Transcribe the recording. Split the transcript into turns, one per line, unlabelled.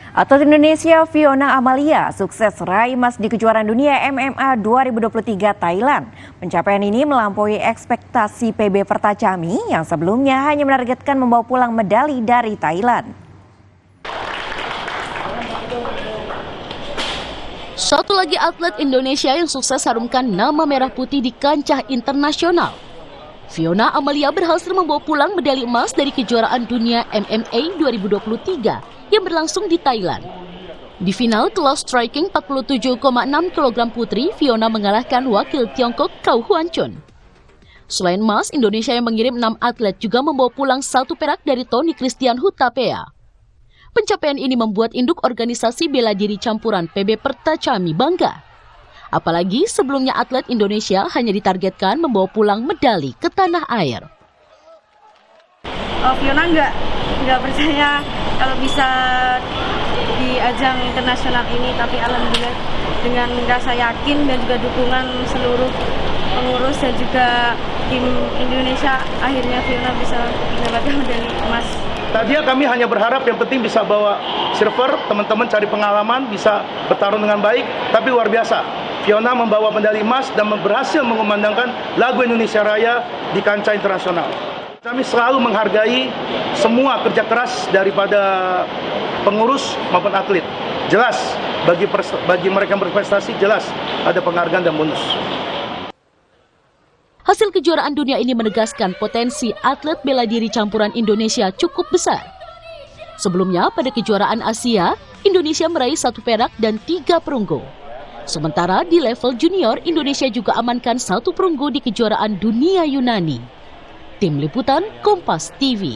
Atlet Indonesia Fiona Amalia sukses raih emas di kejuaraan dunia MMA 2023 Thailand. Pencapaian ini melampaui ekspektasi PB Pertacami yang sebelumnya hanya menargetkan membawa pulang medali dari Thailand.
Satu lagi atlet Indonesia yang sukses harumkan nama merah putih di kancah internasional. Fiona Amalia berhasil membawa pulang medali emas dari kejuaraan dunia MMA 2023 yang berlangsung di Thailand. Di final kelas striking 47,6 kg putri, Fiona mengalahkan wakil Tiongkok Kau Huan Chun. Selain emas, Indonesia yang mengirim 6 atlet juga membawa pulang 1 perak dari Tony Christian Hutapea. Pencapaian ini membuat induk organisasi bela diri campuran PB Pertacami bangga. Apalagi sebelumnya atlet Indonesia hanya ditargetkan membawa pulang medali ke tanah air.
Fiona nggak percaya kalau bisa di ajang internasional ini, tapi alhamdulillah dengan rasa yakin dan juga dukungan seluruh pengurus dan juga tim Indonesia, akhirnya Fiona bisa mendapatkan medali emas.
Tadinya kami hanya berharap yang penting bisa bawa silver, teman-teman cari pengalaman, bisa bertarung dengan baik, tapi luar biasa. Fiona membawa medali emas dan berhasil mengumandangkan lagu Indonesia Raya di kancah internasional. Kami selalu menghargai semua kerja keras daripada pengurus maupun atlet. Jelas, bagi mereka yang berprestasi, jelas ada penghargaan dan bonus.
Hasil kejuaraan dunia ini menegaskan potensi atlet bela diri campuran Indonesia cukup besar. Sebelumnya pada kejuaraan Asia, Indonesia meraih 1 perak dan 3 perunggu. Sementara di level junior, Indonesia juga amankan 1 perunggu di kejuaraan dunia Yunani. Tim Liputan Kompas TV.